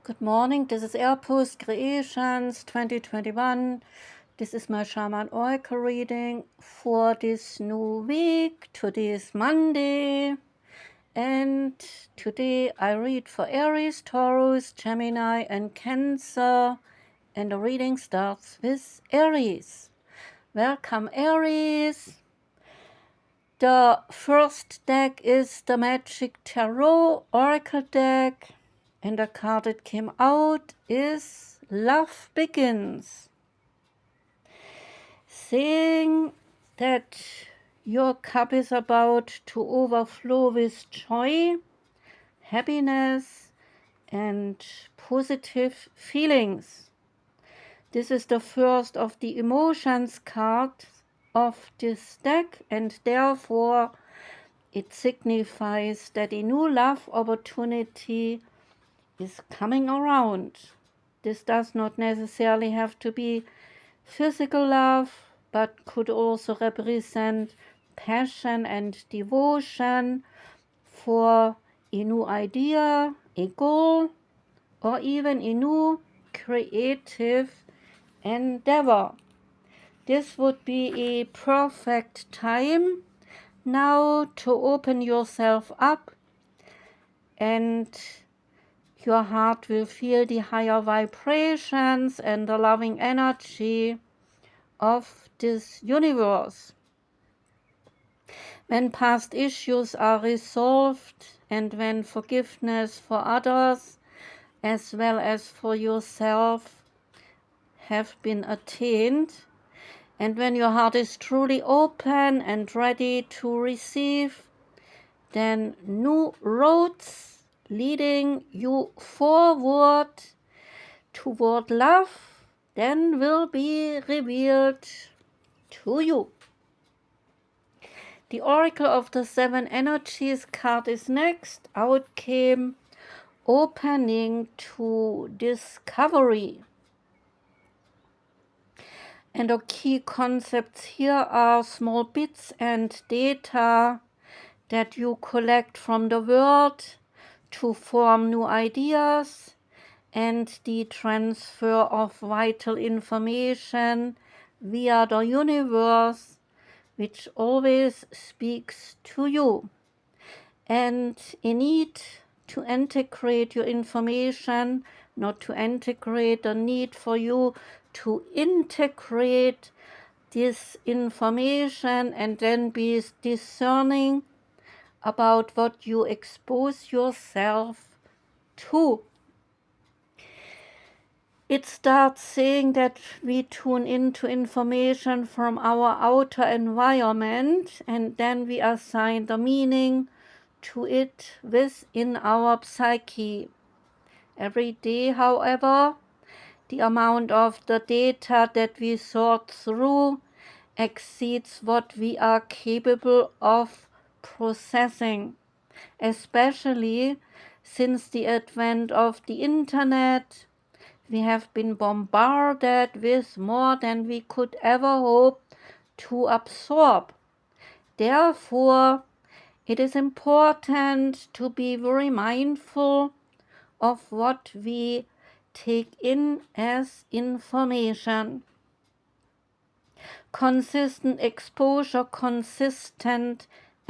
Good morning, this is Airpost Creations 2021. This is my Shaman Oracle reading for this new week. Today is Monday, and today I read for Aries, Taurus, Gemini, and Cancer. And the reading starts with Aries. Welcome, Aries. The first deck is the Magic Tarot Oracle deck. And the card that came out is Love Begins, saying that your cup is about to overflow with joy, happiness, and positive feelings. This is the first of the emotions card of this deck, and therefore it signifies that a new love opportunity is coming around. This does not necessarily have to be physical love, but could also represent passion and devotion for a new idea, a goal, or even a new creative endeavor. This would be a perfect time now to open yourself up, and your heart will feel the higher vibrations and the loving energy of this universe. When past issues are resolved and when forgiveness for others as well as for yourself have been attained, and when your heart is truly open and ready to receive, then new roads leading you forward toward love then will be revealed to you. The Oracle of the Seven Energies card is next. Out came Opening to Discovery. And the key concepts here are small bits and data that you collect from the world to form new ideas, and the transfer of vital information via the universe, which always speaks to you. And a need to integrate your information, not to integrate, the need for you to integrate this information and then be discerning about what you expose yourself to. It starts saying that we tune into information from our outer environment and then we assign the meaning to it within our psyche. Every day, however, the amount of the data that we sort through exceeds what we are capable of processing, especially since the advent of the internet. We have been bombarded with more than we could ever hope to absorb. Therefore, it is important to be very mindful of what we take in as information. Consistent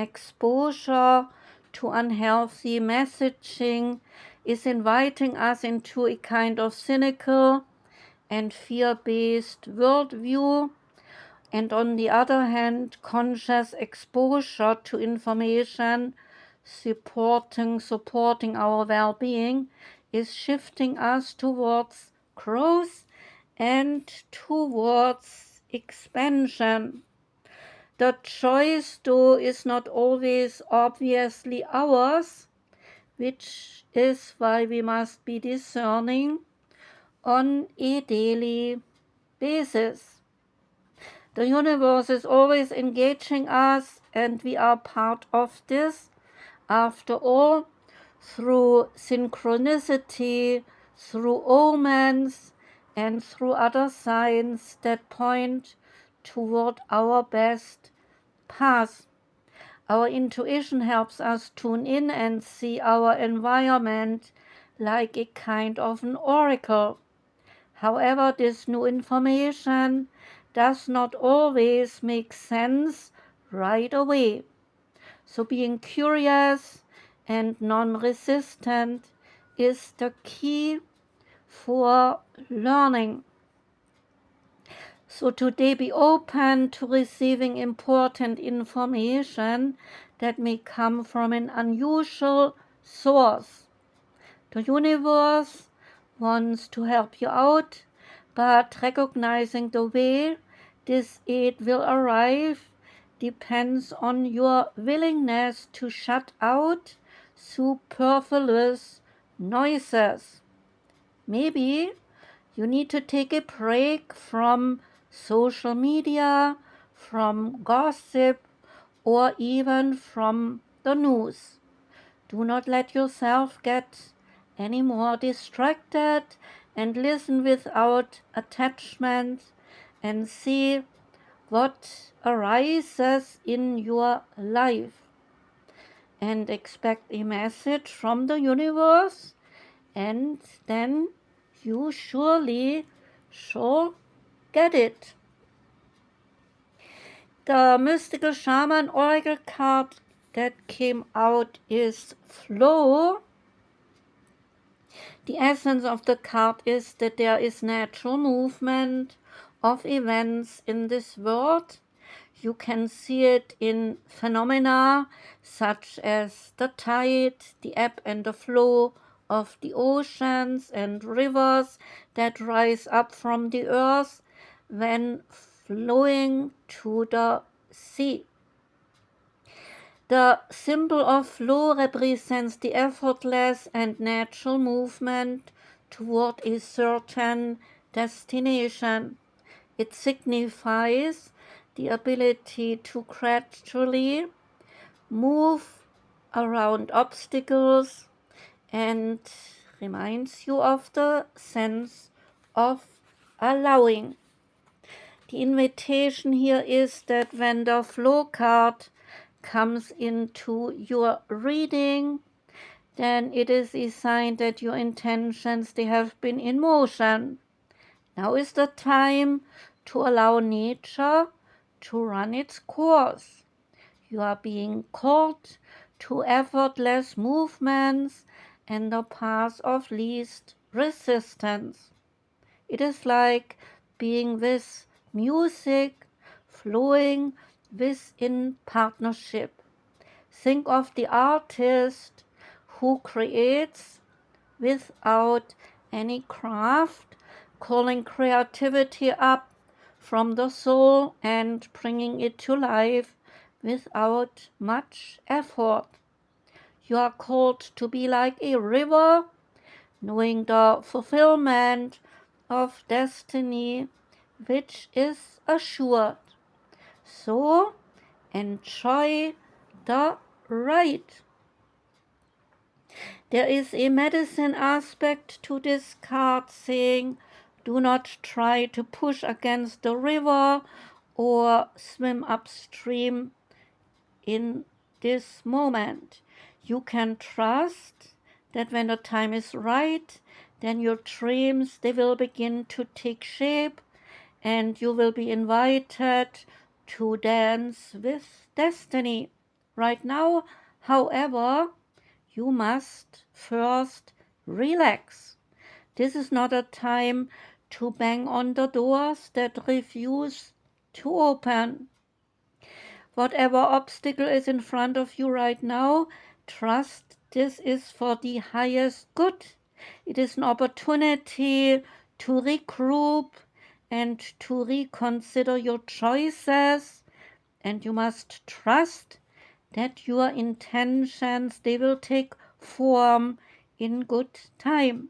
exposure to unhealthy messaging is inviting us into a kind of cynical and fear-based worldview, and on the other hand, conscious exposure to information supporting our well-being is shifting us towards growth and towards expansion. The choice, though, is not always obviously ours, which is why we must be discerning on a daily basis. The universe is always engaging us, and we are part of this, after all, through synchronicity, through omens, and through other signs that point toward our best path. Our intuition helps us tune in and see our environment like a kind of an oracle. However, this new information does not always make sense right away. So being curious and non-resistant is the key for learning. So today be open to receiving important information that may come from an unusual source. The universe wants to help you out, but recognizing the way this aid will arrive depends on your willingness to shut out superfluous noises. Maybe you need to take a break from social media, from gossip, or even from the news. Do not let yourself get any more distracted and listen without attachment and see what arises in your life and expect a message from the universe, and then you surely shall get it. The mystical shaman oracle card that came out is flow. The essence of the card is that there is natural movement of events in this world. You can see it in phenomena such as the tide, the ebb and the flow of the oceans and rivers that rise up from the earth when flowing to the sea. The symbol of flow represents the effortless and natural movement toward a certain destination. It signifies the ability to gradually move around obstacles and reminds you of the sense of allowing. The invitation here is that when the flow card comes into your reading, then it is a sign that your intentions, they have been in motion. Now is the time to allow nature to run its course. You are being called to effortless movements and the path of least resistance. It is like being with music, flowing within partnership. Think of the artist who creates without any craft, calling creativity up from the soul and bringing it to life without much effort. You are called to be like a river, knowing the fulfillment of destiny which is assured. So enjoy the ride. There is a medicine aspect to this card saying, do not try to push against the river or swim upstream in this moment. You can trust that when the time is right, then your dreams, they will begin to take shape and you will be invited to dance with destiny. Right now, however, you must first relax. This is not a time to bang on the doors that refuse to open. Whatever obstacle is in front of you right now, trust this is for the highest good. It is an opportunity to regroup and to reconsider your choices, and you must trust that your intentions, they will take form in good time.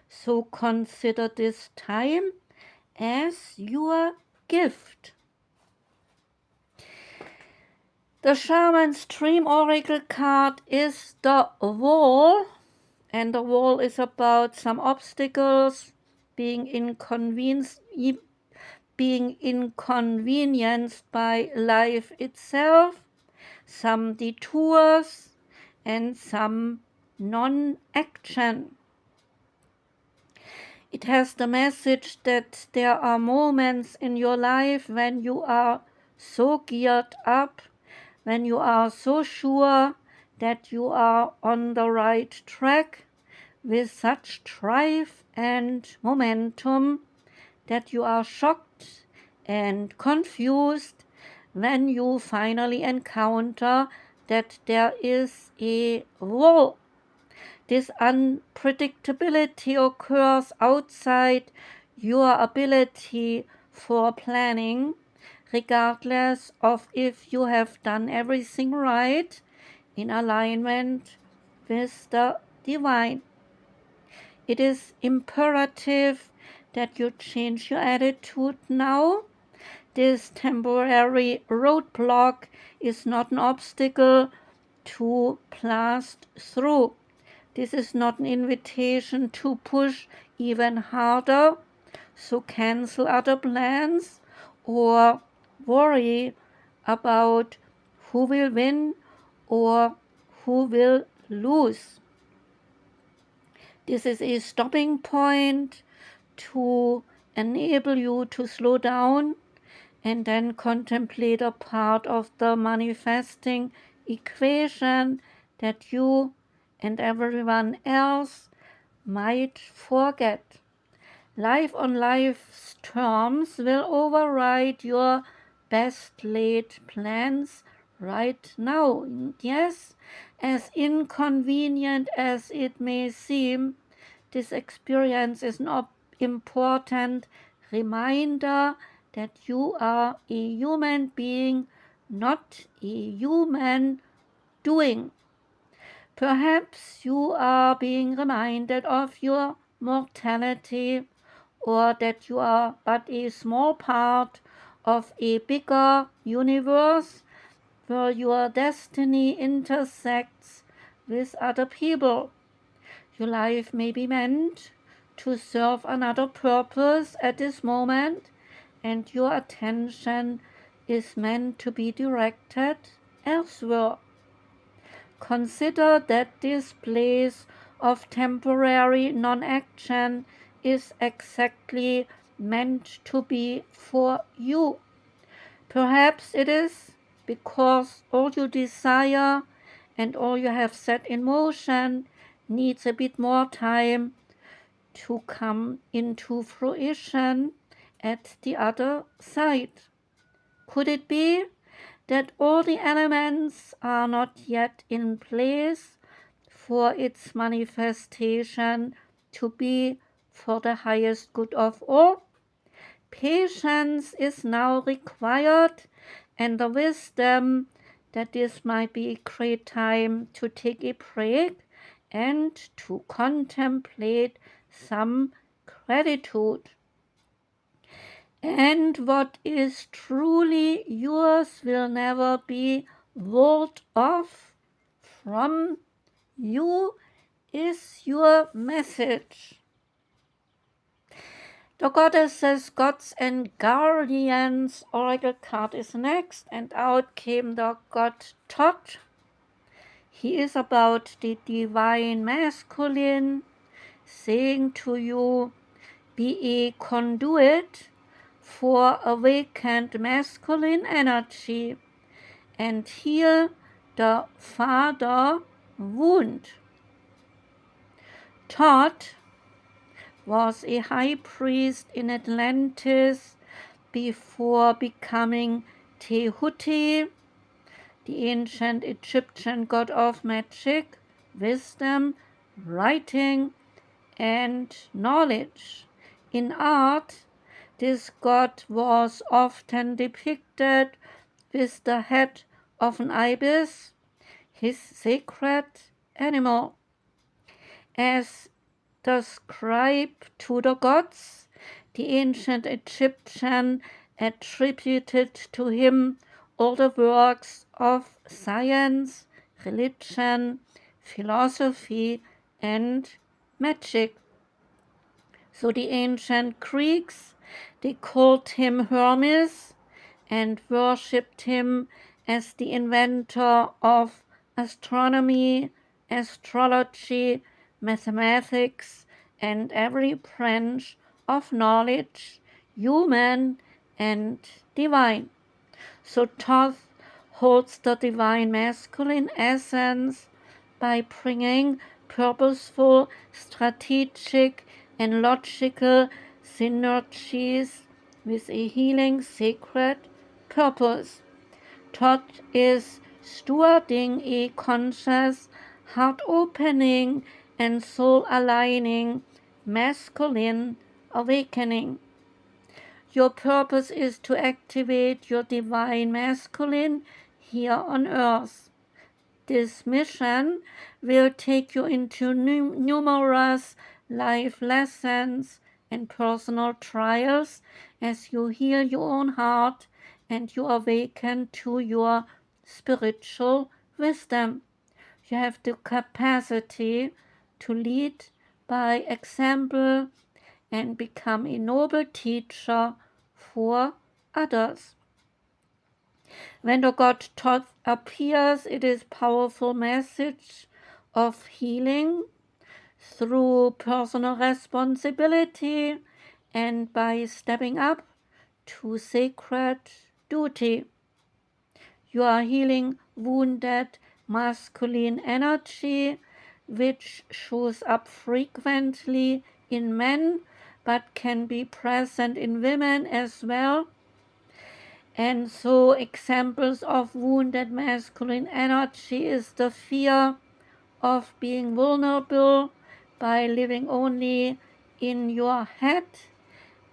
So consider this time as your gift. The Shaman's Dream Oracle card is the wall, and the wall is about some obstacles being inconvenienced by life itself, some detours, and some non-action. It has the message that there are moments in your life when you are so geared up, when you are so sure that you are on the right track with such drive and momentum that you are shocked and confused when you finally encounter that there is a wall. This unpredictability occurs outside your ability for planning, regardless of if you have done everything right in alignment with the divine. It is imperative that you change your attitude now. This temporary roadblock is not an obstacle to blast through. This is not an invitation to push even harder, so cancel other plans or worry about who will win or who will lose. This is a stopping point to enable you to slow down and then contemplate a part of the manifesting equation that you and everyone else might forget. Life on life's terms will override your best laid plans right now. Yes, as inconvenient as it may seem, this experience is an important reminder that you are a human being, not a human doing. Perhaps you are being reminded of your mortality, or that you are but a small part of a bigger universe where your destiny intersects with other people. Your life may be meant to serve another purpose at this moment, and your attention is meant to be directed elsewhere. Consider that this place of temporary non-action is exactly meant to be for you. Perhaps it is because all you desire and all you have set in motion needs a bit more time to come into fruition at the other side. Could it be that all the elements are not yet in place for its manifestation to be for the highest good of all? Patience is now required, and the wisdom that this might be a great time to take a break and to contemplate some gratitude. And what is truly yours will never be walled off from you, is your message. The goddesses, gods, and guardians oracle card is next, and out came the god Thoth. He is about the divine masculine, saying to you, be a conduit for awakened masculine energy and heal the father wound. Thoth was a high priest in Atlantis before becoming Tehuti, the ancient Egyptian god of magic, wisdom, writing, and knowledge. In art, this god was often depicted with the head of an ibis, his sacred animal. As the scribe to the gods, the ancient Egyptian attributed to him all the works of science, religion, philosophy, and magic. So the ancient Greeks, they called him Hermes and worshipped him as the inventor of astronomy, astrology, mathematics, and every branch of knowledge, human and divine. So Thoth holds the divine masculine essence by bringing purposeful, strategic, and logical synergies with a healing sacred purpose. Thoth is stewarding a conscious, heart-opening, and soul-aligning masculine awakening. Your purpose is to activate your divine masculine here on earth. This mission will take you into numerous life lessons and personal trials as you heal your own heart and you awaken to your spiritual wisdom. You have the capacity to lead by example and become a noble teacher for others. When the god Thoth appears, it is a powerful message of healing through personal responsibility and by stepping up to sacred duty. You are healing wounded masculine energy, which shows up frequently in men but can be present in women as well. And so examples of wounded masculine energy is the fear of being vulnerable by living only in your head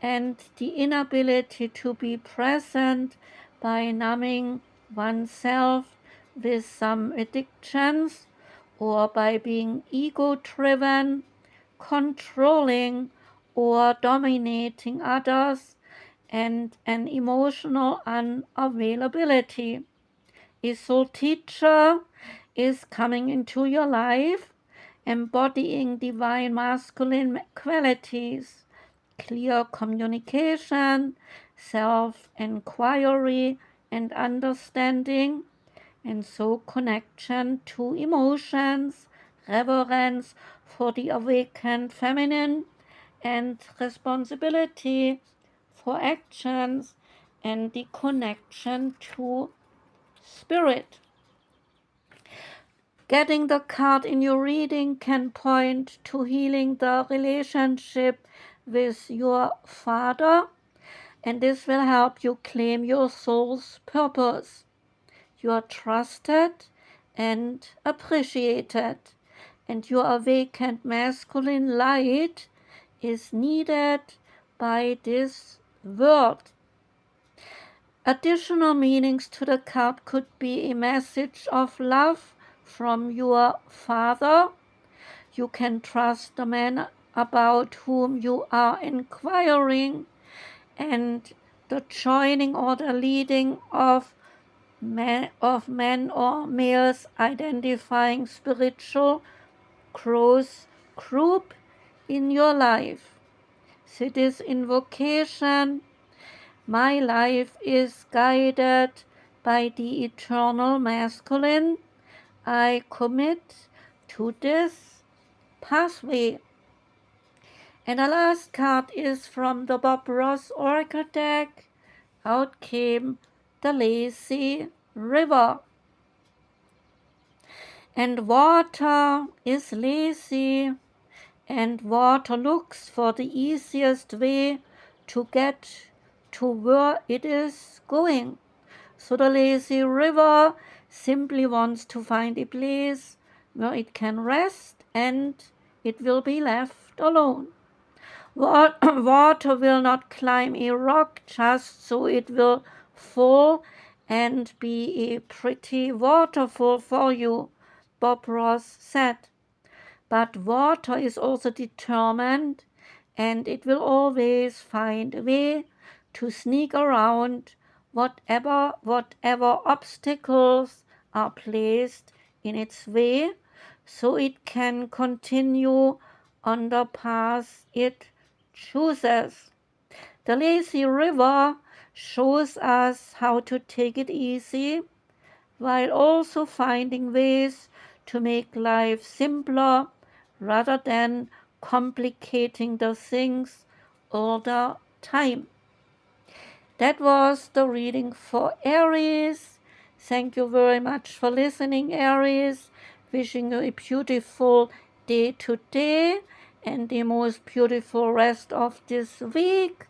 and the inability to be present by numbing oneself with some addictions or by being ego-driven, controlling or dominating others, and an emotional unavailability. A soul teacher is coming into your life, embodying divine masculine qualities, clear communication, self-inquiry and understanding, and so connection to emotions, reverence for the awakened feminine, and responsibility for actions and the connection to spirit. Getting the card in your reading can point to healing the relationship with your father, and this will help you claim your soul's purpose. You are trusted and appreciated, and your awakened masculine light is needed by this world. Additional meanings to the card could be a message of love from your father. You can trust the man about whom you are inquiring, and the joining or the leading of men or males identifying spiritual growth group in your life. So this invocation, my life is guided by the eternal masculine. I commit to this pathway. And the last card is from the Bob Ross Oracle deck. Out came the lazy river. And water is lazy, and water looks for the easiest way to get to where it is going. So the lazy river simply wants to find a place where it can rest and it will be left alone. Water will not climb a rock just so it will fall and be a pretty waterfall for you, Bob Ross said. But water is also determined, and it will always find a way to sneak around whatever obstacles are placed in its way, so it can continue on the path it chooses. The lazy river shows us how to take it easy while also finding ways to make life simpler rather than complicating the things all the time. That was the reading for Aries. Thank you very much for listening, Aries. Wishing you a beautiful day today and the most beautiful rest of this week.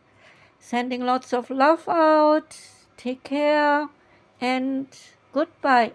Sending lots of love out. Take care and goodbye.